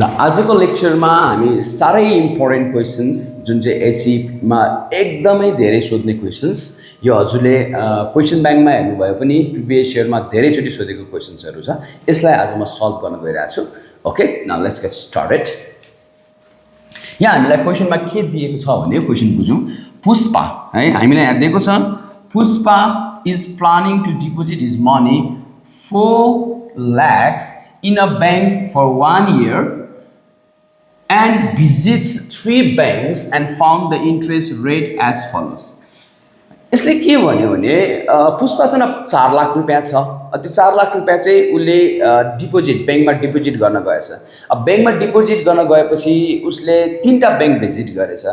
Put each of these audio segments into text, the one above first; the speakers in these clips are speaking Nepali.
ल आजको लेक्चरमा हामी साह्रै इम्पोर्टेन्ट क्वेसन्स जुन चाहिँ एसीमा एकदमै धेरै सोध्ने क्वेसन्स यो हजुरले क्वेसन ब्याङ्कमा हेर्नुभयो पनि प्रिभियस इयरमा धेरैचोटि सोधेको क्वेसन्सहरू छ यसलाई आज म सल्भ गर्न गइरहेको छु okay now let's get started यहाँ हामीलाई क्वेसनमा के दिएको छ भने क्वेसन बुझौँ पुष्पा है हामीलाई यहाँ दिएको छ Pushpa is planning to deposit his money 4 lakhs in a bank for 1 year and visits 3 banks and found the interest rate as follows. यसले के भन्यो भने पुष्पासँग 4 लाख रुपैयाँ छ त्यो 4 लाख रुपैयाँ चाहिँ उसले डिपोजिट ब्याङ्कमा डिपोजिट गर्न गएछ अब ब्याङ्कमा डिपोजिट गर्न गएपछि उसले 3टा ब्याङ्क भिजिट गरेछ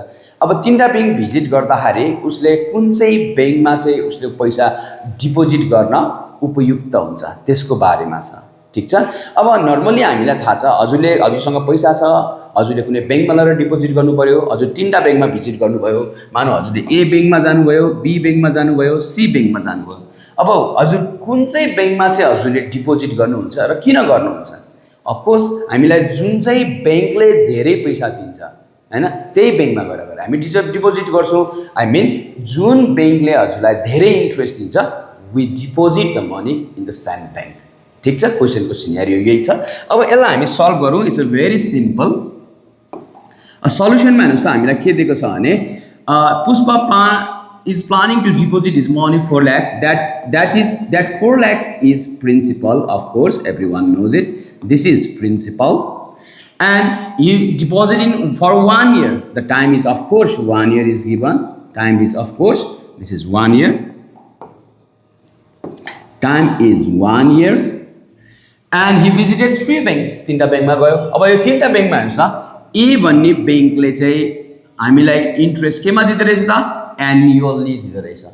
अब 3टा ब्याङ्क भिजिट गर्दाखेरि उसले कुन चाहिँ ब्याङ्कमा चाहिँ उसले पैसा डिपोजिट गर्न उपयुक्त हुन्छ त्यसको बारेमा छ ठीक छ अब नर्मली हामीलाई थाहा छ हजुरसँग पैसा छ हजुरले कुनै ब्याङ्कमा लगेर डिपोजिट गर्नु पर्यो हजुर 3टा ब्याङ्कमा भिजिट गर्नुभयो मानौ हजुरले ए ब्याङ्कमा जानुभयो बी ब्याङ्कमा जानुभयो सी ब्याङ्कमा जानुभयो अब हजुर कुन चाहिँ ब्याङ्कमा चाहिँ हजुरले डिपोजिट गर्नुहुन्छ र किन गर्नुहुन्छ अफकोर्स हामीलाई जुन चाहिँ ब्याङ्कले धेरै पैसा दिन्छ हैन त्यही ब्याङ्कमा गएर हामी डिपोजिट गर्छौँ आई मिन जुन ब्याङ्कले हजुरलाई धेरै इन्ट्रेस्ट दिन्छ we deposit the money in the same bank ठीक छ क्वेसनको सिनेरियो यही छ अब यसलाई हामी सल्भ गरौँ इट्स अ भेरी सिम्पल सल्युसनमा हेर्नुहोस् त हामीलाई के दिएको छ भने Pushpa is planning to deposit his money 4 lakhs that 4 lakhs is principal of course everyone knows it this is principal and you deposit in for 1 year the time is of course 1 year is given time is of course this is 1 year time is 1 year and he visited 3 banks 3टा ब्याङ्कमा गयो अब यो 3टा ब्याङ्कमा हेर्नुस् त ए भन्ने ब्याङ्कले चाहिँ हामीलाई इन्ट्रेस्ट केमा दिँदो रहेछ त एन्युअली दिँदो रहेछ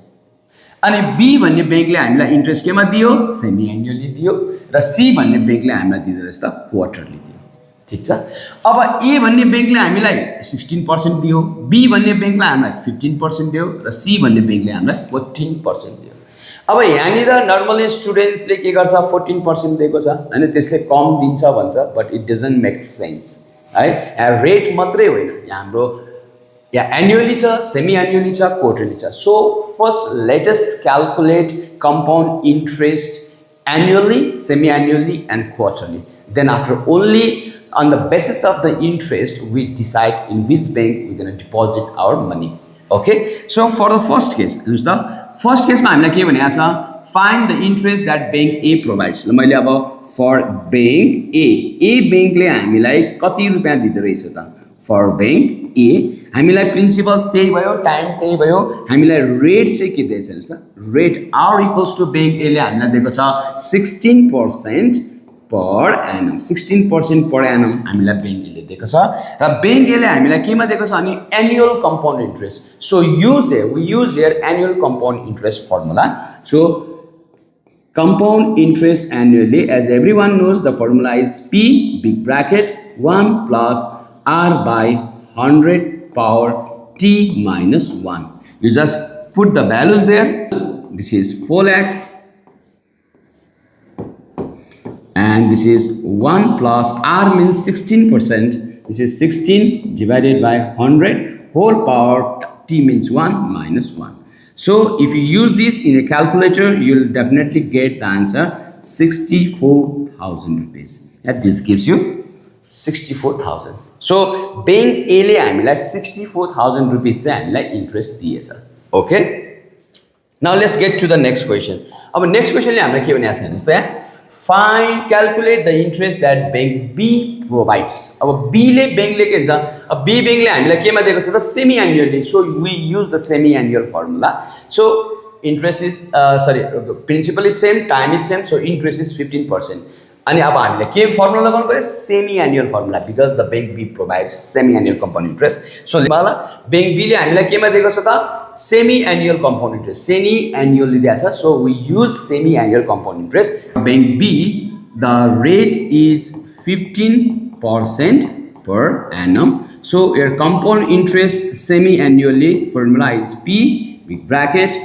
अनि बी भन्ने ब्याङ्कले हामीलाई इन्ट्रेस्ट केमा दियो सेमी एन्युअली दियो र सी भन्ने ब्याङ्कले हामीलाई दिँदो रहेछ त क्वार्टरली दियो ठीक छ अब ए भन्ने ब्याङ्कले हामीलाई 16% दियो बी भन्ने ब्याङ्कले हामीलाई 15% दियो र सी भन्ने ब्याङ्कले हामीलाई 14% दियो अब यहाँनिर नर्मली स्टुडेन्ट्सले के गर्छ 14% दिएको छ हैन त्यसले कम दिन्छ भन्छ but it doesn't make sense है यहाँ रेट मात्रै होइन यहाँ हाम्रो यहाँ एन्युअली छ सेमी एन्युअली छ क्वार्टरली छ so first let us calculate compound interest annually semi annually and quarterly then after only on the basis of the interest we decide in which bank we're going to deposit our money okay so for the first case हेर्नुस् त फर्स्ट केसमा हामीलाई के भनेको छ find the interest that bank A provides ल मैले अब फर ब्याङ्क ए ब्याङ्कले हामीलाई कति रुपियाँ दिँदो रहेछ त फर ब्याङ्क ए हामीलाई प्रिन्सिपल त्यही भयो टाइम त्यही भयो हामीलाई रेट चाहिँ के दिएछ हेर्नुहोस् त rate R equals to bank एले हामीलाई दिएको छ 16% पर एनम 16% पर एनम हामीलाई ब्याङ्क एले दिएको छ र ब्याङ्क एले हामीलाई केमा दिएको छ भने annual compound interest so we use here annual compound interest formula so compound interest annually as everyone knows the formula is P big bracket 1 plus R by 100 power T minus 1 you just put the values there this is 4 lakhs and this is 1 plus R means 16% this is 16 divided by 100 whole power T means 1 minus 1 so if you use this in a calculator you'll definitely get the answer 64,000 rupees and this gives you 64,000 so bank A ले हामीलाई 64,000 rupees चाहिँ हामीलाई इन्ट्रेस्ट दिएछ okay now let's get to the next question अब नेक्स्ट क्वेशनले हामीलाई के भनेको छ हेर्नुस् त यहाँ calculate the interest that bank B provides अब B ले ब्याङ्कले के हुन्छ अब B ब्याङ्कले हामीलाई केमा दिएको छ त semi annually so we use the semi annual formula so interest is principal is same time is same so interest is 15% अनि अब हामीले के फर्मुला लगाउनु पर्यो semi annual formula because the bank B provides semi annual compound interest so bank बीले हामीलाई केमा दिएको छ त semi annual compound interest semi annually दिएको छ so we use semi annual compound interest bank B the rate is 15% per annum so your compound interest semi annually formula is P big bracket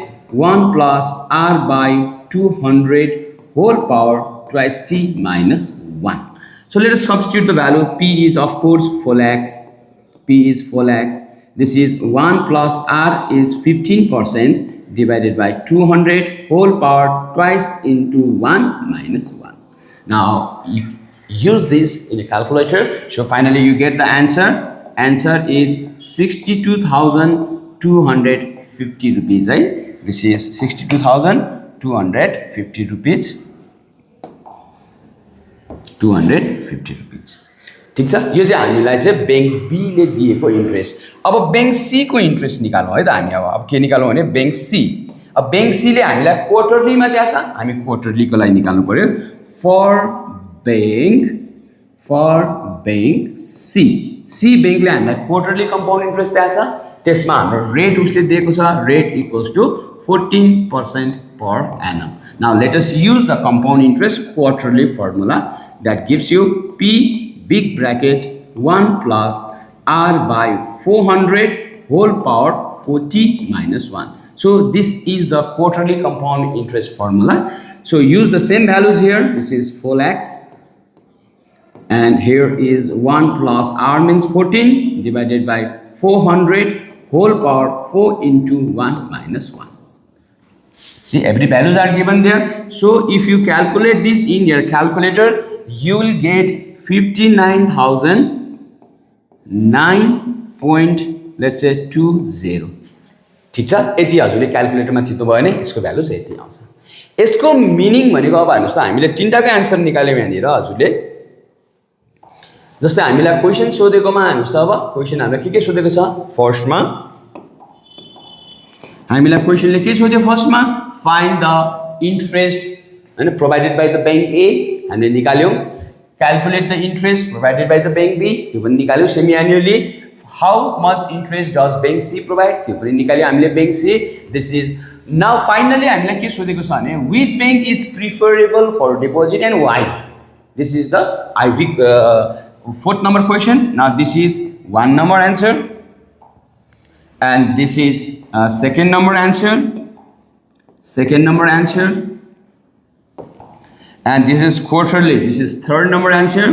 1 plus R by 200 whole power twice T minus 1 So let us substitute the value. P is of course 4 lakhs. P is 4 lakhs. This is 1 plus R is 15% divided by 200 whole power twice into 1 minus 1. Now you use this in a calculator. So finally you get the answer. Answer is 62,250 rupees, right? This is 62,250 rupees. 250 rupees. ठीक छ, यो चाहिँ हामीलाई चाहिँ बैंक बी ले दिएको इन्ट्रेस्ट. अब बैंक सी को इन्ट्रेस्ट निकालौँ है त हामी. अब के निकालौँ भने बैंक सी. अब बैंक सी ले हामीलाई क्वार्टरली मा दिएको छ, हामी क्वार्टरली को लागि निकाल्नु पर्यो. For bank C. C bank ले हामीलाई क्वार्टरली कम्पाउन्ड इन्ट्रेस्ट दिएको छ. त्यसमा हाम्रो रेट उसले दिएको छ, rate equals to 14% per annum. Now let us use the compound interest quarterly formula that gives you P big bracket 1 plus R by 400 whole power 40 minus 1. So this is the quarterly compound interest formula. So use the same values here. This is 4 lakhs and here is 1 plus R means 14 divided by 400 whole power 4 into 1 minus 1. See, every values are given there. So if you calculate this in your calculator, you will get 59,9.20. ठीक छ, यति हजुरले क्याल्कुलेटरमा थिच्नु भयो भने यसको भ्यालु चाहिँ यति आउँछ. यसको मिनिङ भनेको अब हेर्नुस् त, हामीले तीनटाको आन्सर निकाल्यौँ यहाँनिर हजुरले. जस्तै हामीलाई क्वेशन सोधेकोमा हेर्नुस् त, अब क्वेशन हामीलाई के सोधेको छ. फर्स्टमा हामीलाई क्वेशनले के सोध्यो. फर्स्टमा फाइन्ड द इन्ट्रेस्ट हैन provided by the bank A, हामीले निकाल्यौं. Calculate the interest provided by the bank B, त्यो पनि निकाल्यौं. Semi annually how much interest does bank C provide, त्यो पनि निकाल्यौं हामीले bank C. This is now finally हामीलाई के सोधेको छ भने which bank is preferable for deposit and why. This is the IV fourth number question. Now this is 1 number answer and this is second number answer, and this is quarterly, this is third number answer,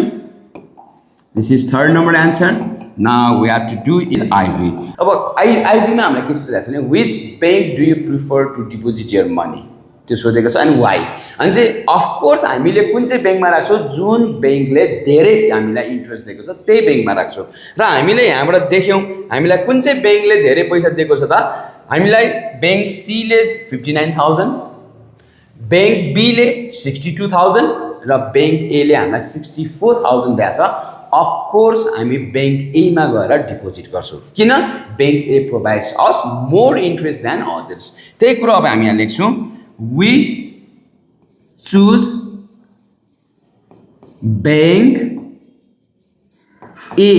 now we have to do is IV. अब IV मा हामीलाई के सोधेको छ भने which bank do you prefer to deposit your money, त्यो सोधेको छ. अनि why अनि चाहिँ अफ कोर्स हामीले कुन चाहिँ बैंकमा राख्छौँ, जुन बैंकले धेरै हामीलाई इन्ट्रेस्ट दिएको छ त्यही बैंकमा राख्छौँ. र हामीले यहाँबाट देख्यौँ हामीलाई कुन चाहिँ बैंकले धेरै पैसा दिएको छ त. हामीलाई बैंक सी ले 59,000, बैंक बी ले 62,000 र बैंक ए ले हामीलाई 64,000 दिएको छ. अफ कोर्स हामी बैंक ए मा गएर डिपोजिट गर्छौँ. किन? बैंक ए प्रोभाइड्स अस मोर इन्ट्रेस्ट देन अदर्स. त्यही कुरा अब हामी यहाँ लेख्छौँ. We choose bank A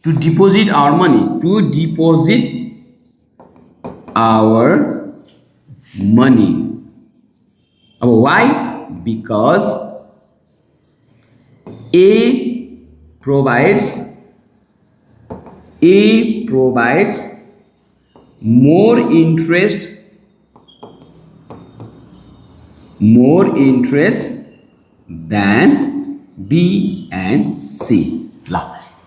to deposit our money, Why? Because A provides more interest than B and C. ल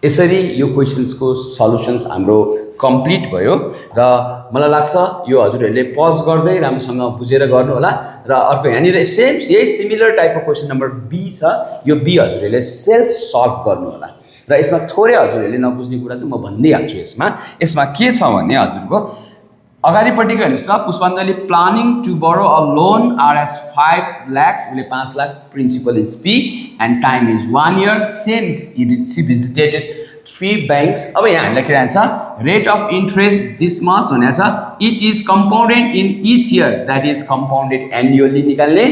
यसरी यो क्वेशन्सको सल्युशन्स हाम्रो कम्प्लिट भयो र मलाई लाग्छ यो हजुरहरूले पज गर्दै राम्रोसँग बुझेर गर्नु होला. र अर्को यहाँनिर सेम यही सिमिलर टाइपको क्वेशन नम्बर बी छ. यो बी हजुरहरूले सेल्फ सल्भ गर्नु होला. र यसमा थोरै हजुरहरूले नबुझ्ने कुरा चाहिँ म भनिदिइहाल्छु. यसमा के छ भने हजुरको अगाडिपट्टिको हेर्नुस् त, Pushpanjali planning to borrow a loan RS 5 lakhs, उसले 5 lakh, principal is P and time is 1 year. Same C visited 3 banks. अब यहाँ हामीलाई के रहन्छ, rate of interest this much भनेको छ. It is compounded in each year, that is compounded annually निकाल्ने.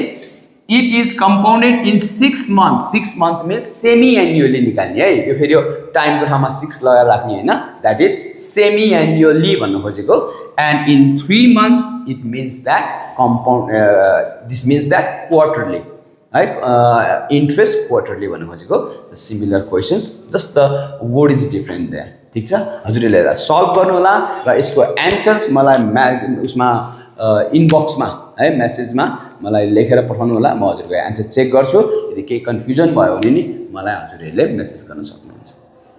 It is compounded in 6 months, 6 month means semi annually निकाल्ने है. यो फेरि यो टाइमको ठाउँमा 6 लगाएर राख्ने होइन, द्याट इज सेमी एन्युअली भन्नु खोजेको. And in 3 months, it means that this means that quarterly, right? Interest quarterly भन्नु खोजेको. The similar questions, just the word is different there. ठीक छ, हजुरले सल्भ गर्नु होला र यसको एन्सर्स मलाई उसमा इनबक्समा है मेसेजमा मलाई लेखेर पठाउनु होला, म हजुरको एन्सर चेक गर्छु। यदि केही कन्फ्युजन भयो भने नि मलाई हजुरहरूले मेसेज गर्न सक्नुहुन्छ।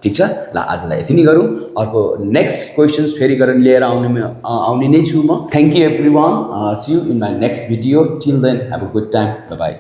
ठिक छ, ल आजलाई यति नै गरौँ। अर्को नेक्स्ट क्वेसन्स फेरि गरेर लिएर आउने नै छु म। Thank you everyone, see you in my next video. Till then, have a good time, bye by.